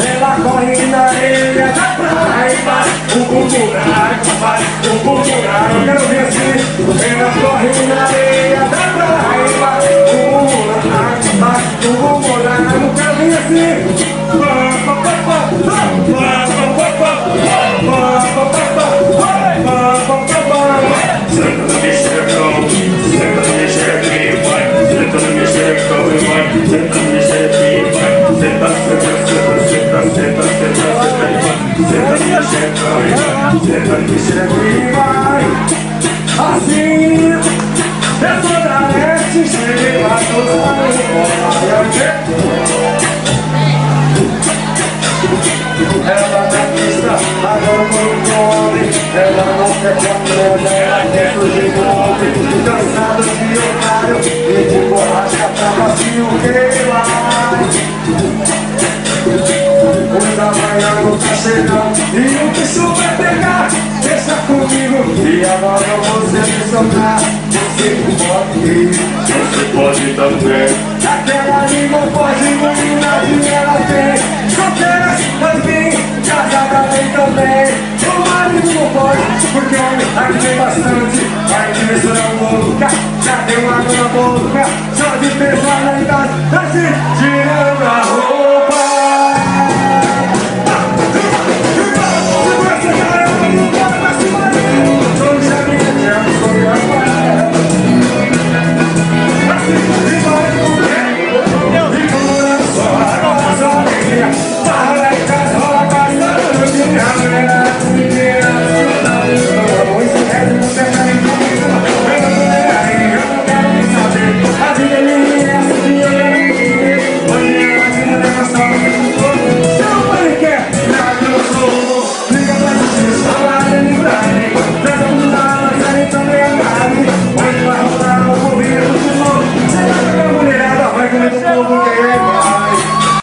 Ela corre na areia da praia, o bumbum na água vai, o bumbum na água, eu quero ver assim. Ela corre na areia da praia, o bumbum na água vai, o bumbum na água, eu quero ver assim. Senta no mexericão, senta no mexerica e vai, senta no mexerica e vai, senta no mexerica e vai, senta, senta, senta, senta, senta, senta, senta no mexerica e vai, senta no mexerica e vai. Assim, eu sou da leste, cheguei lá toda ela na pista, agora por um nome. Ela não quer controle, ela quer fugir do homem. Cansado de otário e de borracha pra macio que vai. O Havaiano tá chegando e o bicho vai pegar. Deixa comigo e agora você me soltar. Você pode ir, você pode também. Aquela língua pode iluminar e ela tem. Solteira, mas vem, casada vem também. O marido não pode, porque homem aqui tem bastante. Aqui mistura louca, já tem uma água na boca. Só de pensar na idade, assim, tirando a roupa.